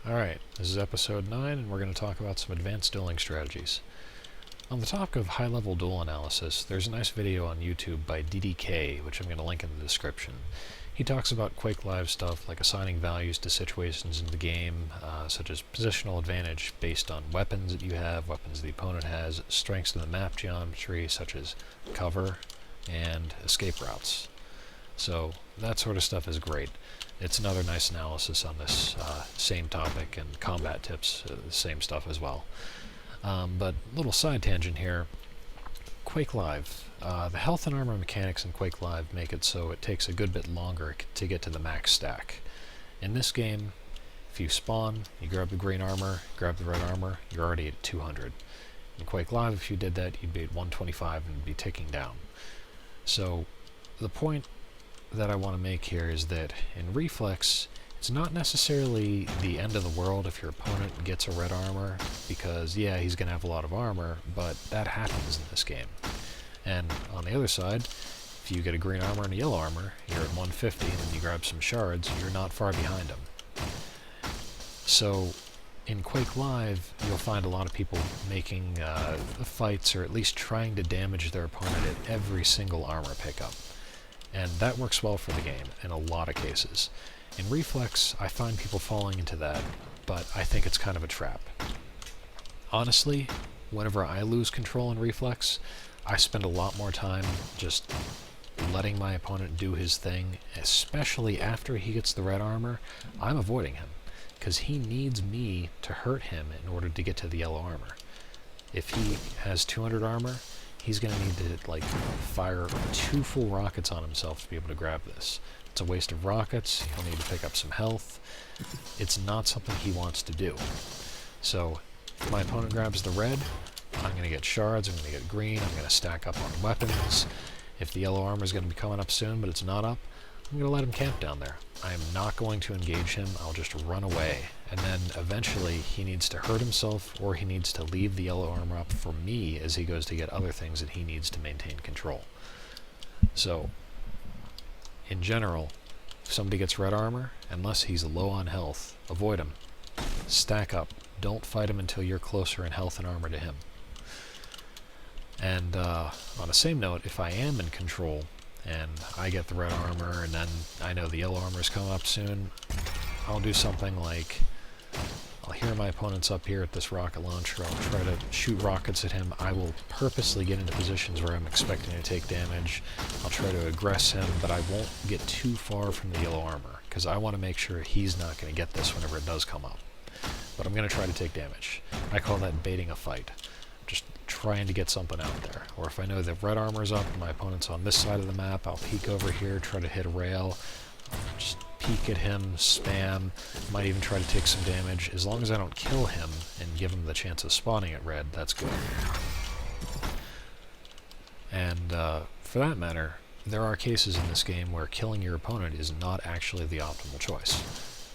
Alright, this is episode 9, and we're going to talk about some advanced dueling strategies. On the topic of high-level duel analysis, there's a nice video on YouTube by DDK, which I'm going to link in the description. He talks about Quake Live stuff like assigning values to situations in the game, such as positional advantage based on weapons that you have, weapons the opponent has, strengths in the map geometry, such as cover and escape routes. So that sort of stuff is great. It's another nice analysis on this same topic, and combat tips, the same stuff as well. But little side tangent here. Quake Live. The health and armor mechanics in Quake Live make it so it takes a good bit longer to get to the max stack. In this game, if you spawn, you grab the green armor, grab the red armor, you're already at 200. In Quake Live, if you did that, you'd be at 125 and be ticking down. So the point that I want to make here is that in Reflex, it's not necessarily the end of the world if your opponent gets a red armor, because yeah, he's going to have a lot of armor, but that happens in this game. And on the other side, if you get a green armor and a yellow armor, you're at 150 and then you grab some shards, you're not far behind him. So in Quake Live, you'll find a lot of people making fights, or at least trying to damage their opponent at every single armor pickup. And that works well for the game in a lot of cases. In Reflex, I find people falling into that, but I think it's kind of a trap. Honestly, whenever I lose control in Reflex, I spend a lot more time just letting my opponent do his thing, especially after he gets the red armor. I'm avoiding him, because he needs me to hurt him in order to get to the yellow armor. If he has 200 armor, he's going to need to fire 2 full rockets on himself to be able to grab this. It's a waste of rockets. He'll need to pick up some health. It's not something he wants to do. So if my opponent grabs the red, I'm going to get shards, I'm going to get green, I'm going to stack up on weapons. If the yellow armor is going to be coming up soon, but it's not up, I'm going to let him camp down there. I am not going to engage him. I'll just run away. And then eventually he needs to hurt himself, or he needs to leave the yellow armor up for me as he goes to get other things that he needs to maintain control. So, in general, if somebody gets red armor, unless he's low on health, avoid him. Stack up. Don't fight him until you're closer in health and armor to him. And on the same note, if I am in control, and I get the red armor, and then I know the yellow armor is coming up soon, I'll do something like, I'll hear my opponent's up here at this rocket launcher, I'll try to shoot rockets at him. I will purposely get into positions where I'm expecting to take damage. I'll try to aggress him, but I won't get too far from the yellow armor, because I want to make sure he's not going to get this whenever it does come up. But I'm going to try to take damage. I call that baiting a fight. Just trying to get something out there. Or if I know the red armor's up and my opponent's on this side of the map, I'll peek over here, try to hit a rail, just peek at him, spam, might even try to take some damage. As long as I don't kill him and give him the chance of spawning at red, that's good. And for that matter, there are cases in this game where killing your opponent is not actually the optimal choice.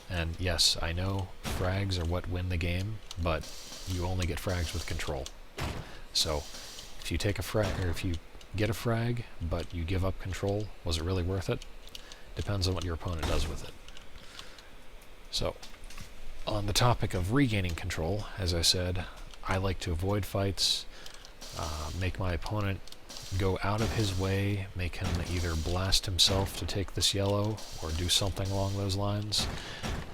And yes, I know frags are what win the game, but you only get frags with control. So, if you take a frag, or if you get a frag, but you give up control, was it really worth it? Depends on what your opponent does with it. So, on the topic of regaining control, as I said, I like to avoid fights, make my opponent go out of his way, make him either blast himself to take this yellow, or do something along those lines.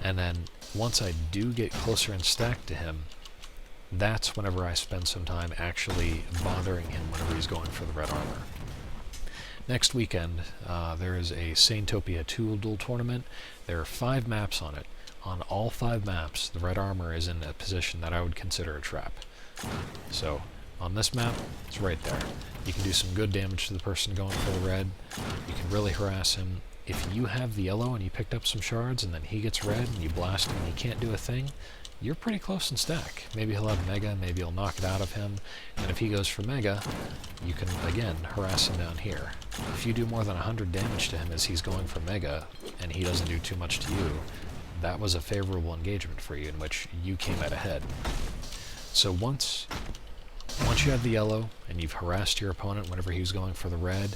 And then, once I do get closer in stack to him, that's whenever I spend some time actually bothering him whenever he's going for the red armor. Next weekend, there is a Saintopia 2 duel tournament. There are 5 maps on it. On all 5 maps, the red armor is in a position that I would consider a trap. So, on this map, it's right there. You can do some good damage to the person going for the red. You can really harass him. If you have the yellow and you picked up some shards and then he gets red and you blast him and he can't do a thing, you're pretty close in stack. Maybe he'll have Mega, maybe you'll knock it out of him, and if he goes for Mega, you can, again, harass him down here. If you do more than 100 damage to him as he's going for Mega, and he doesn't do too much to you, that was a favorable engagement for you in which you came out ahead. So once you have the yellow, and you've harassed your opponent whenever he's going for the red,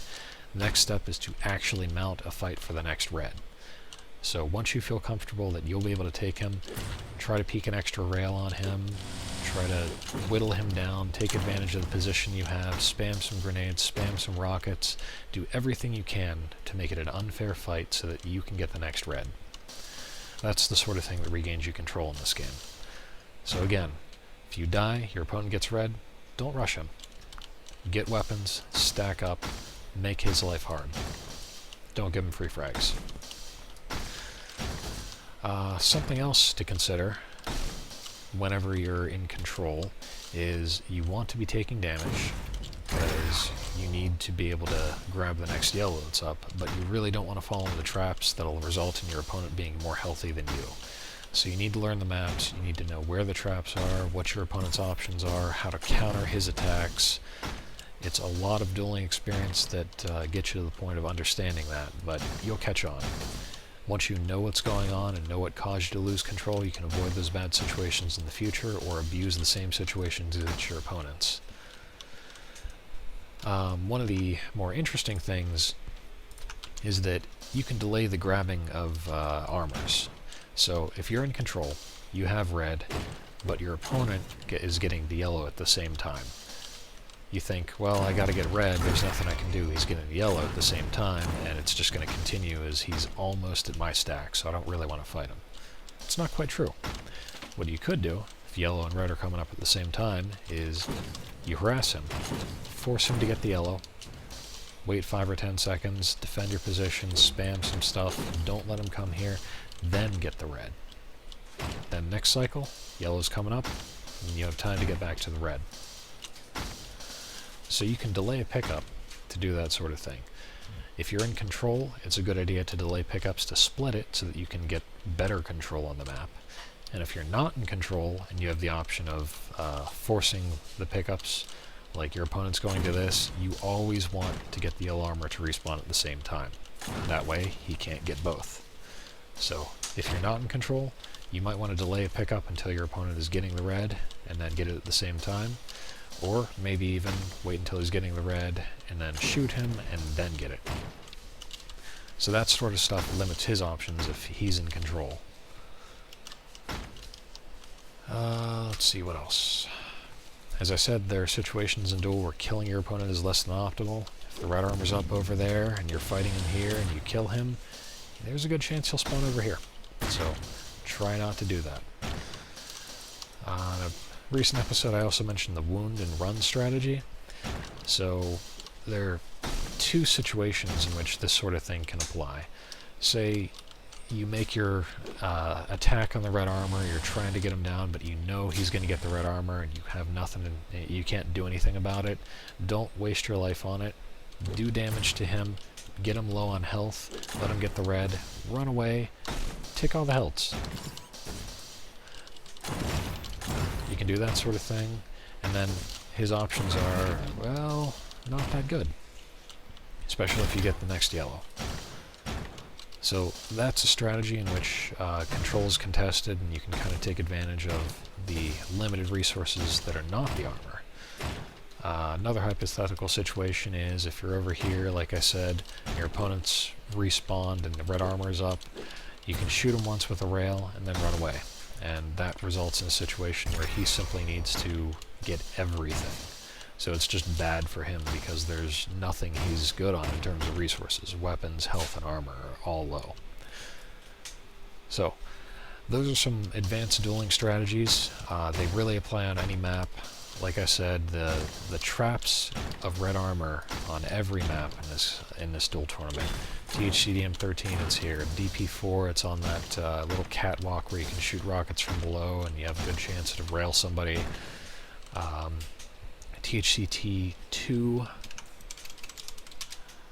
the next step is to actually mount a fight for the next red. So once you feel comfortable that you'll be able to take him, try to peek an extra rail on him, try to whittle him down, take advantage of the position you have, spam some grenades, spam some rockets, do everything you can to make it an unfair fight so that you can get the next red. That's the sort of thing that regains you control in this game. So again, if you die, your opponent gets red, don't rush him. Get weapons, stack up, make his life hard. Don't give him free frags. Something else to consider whenever you're in control is you want to be taking damage because you need to be able to grab the next yellow that's up, but you really don't want to fall into the traps that'll result in your opponent being more healthy than you. So you need to learn the maps, you need to know where the traps are, what your opponent's options are, how to counter his attacks. It's a lot of dueling experience that gets you to the point of understanding that, but you'll catch on. Once you know what's going on and know what caused you to lose control, you can avoid those bad situations in the future or abuse the same situations as your opponents. One of the more interesting things is that you can delay the grabbing of armors. So if you're in control, you have red, but your opponent is getting the yellow at the same time. You think, well, I gotta get red, there's nothing I can do, he's getting the yellow at the same time, and it's just going to continue as he's almost at my stack, so I don't really want to fight him. It's not quite true. What you could do, if yellow and red are coming up at the same time, is you harass him, force him to get the yellow, wait 5 or 10 seconds, defend your position, spam some stuff, don't let him come here, then get the red. Then next cycle, yellow's coming up, and you have time to get back to the red. So you can delay a pickup to do that sort of thing. If you're in control, it's a good idea to delay pickups to split it so that you can get better control on the map. And if you're not in control and you have the option of forcing the pickups, like your opponent's going to this, you always want to get the yellow armor to respawn at the same time. That way, he can't get both. So if you're not in control, you might want to delay a pickup until your opponent is getting the red and then get it at the same time. Or maybe even wait until he's getting the red and then shoot him and then get it. So that sort of stuff limits his options if he's in control. Let's see what else. As I said, there are situations in duel where killing your opponent is less than optimal. If the red armor's up over there and you're fighting him here and you kill him, there's a good chance he'll spawn over here. So try not to do that. Recent episode I also mentioned the wound and run strategy. So there are two situations in which this sort of thing can apply. Say you make your attack on the red armor, you're trying to get him down, but you know he's going to get the red armor and you have nothing, you can't do anything about it. Don't waste your life on it. Do damage to him, get him low on health, let him get the red, run away, take all the healths. You can do that sort of thing, and then his options are, well, not that good. Especially if you get the next yellow. So that's a strategy in which control is contested, and you can kind of take advantage of the limited resources that are not the armor. Another hypothetical situation is if you're over here, like I said, your opponent's respawned and the red armor is up, you can shoot him once with a rail and then run away. And that results in a situation where he simply needs to get everything. So it's just bad for him because there's nothing he's good on in terms of resources. Weapons, health, and armor are all low. So those are some advanced dueling strategies. They really apply on any map. Like I said, the traps of red armor on every map in this duel tournament. THCDM 13, it's here. DP4, it's on that little catwalk where you can shoot rockets from below and you have a good chance to rail somebody. THCT 2.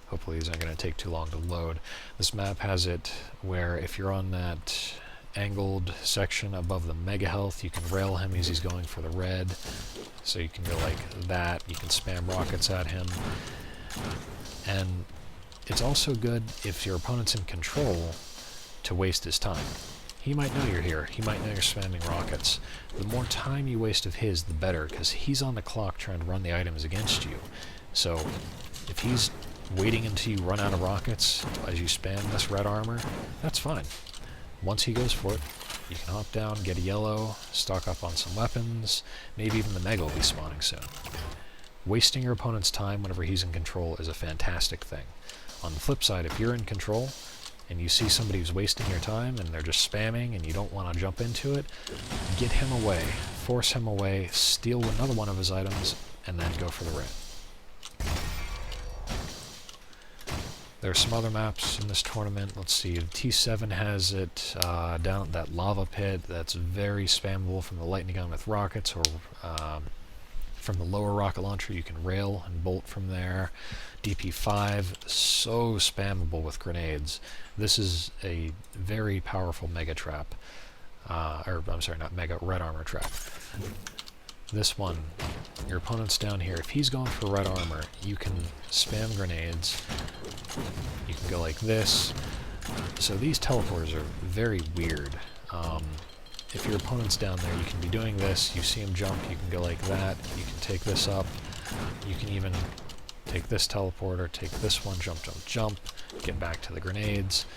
Hopefully these aren't going to take too long to load. This map has it where if you're on that angled section above the mega health, you can rail him as he's going for the red. So you can go like that. You can spam rockets at him. And it's also good if your opponent's in control to waste his time. He might know you're here. He might know you're spamming rockets. The more time you waste of his, the better, because he's on the clock trying to run the items against you. So if he's waiting until you run out of rockets as you spam this red armor, that's fine. Once he goes for it, you can hop down, get a yellow, stock up on some weapons, maybe even the Mega will be spawning soon. Wasting your opponent's time whenever he's in control is a fantastic thing. On the flip side, if you're in control and you see somebody who's wasting your time and they're just spamming and you don't want to jump into it, get him away, force him away, steal another one of his items, and then go for the red. There are some other maps in this tournament. Let's see, T7 has it down at that lava pit that's very spammable from the lightning gun with rockets, or from the lower rocket launcher you can rail and bolt from there. DP5, so spammable with grenades. This is a very powerful mega trap. Or, I'm sorry, not mega, red armor trap. This one, your opponent's down here. If he's going for red armor, you can spam grenades. You can go like this. So these teleporters are very weird. If your opponent's down there, you can be doing this. You see him jump, you can go like that. You can take this up. You can even take this teleporter, take this one, jump, jump, jump, get back to the grenades.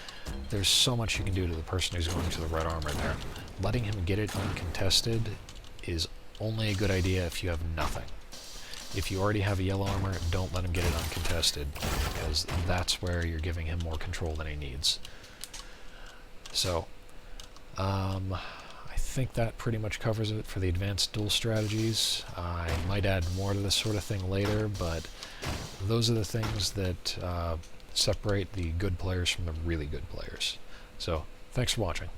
There's so much you can do to the person who's going to the red armor there. Letting him get it uncontested is only a good idea if you have nothing. If you already have a yellow armor, don't let him get it uncontested, because that's where you're giving him more control than he needs. So, I think that pretty much covers it for the advanced duel strategies. I might add more to this sort of thing later, but those are the things that separate the good players from the really good players. So, thanks for watching.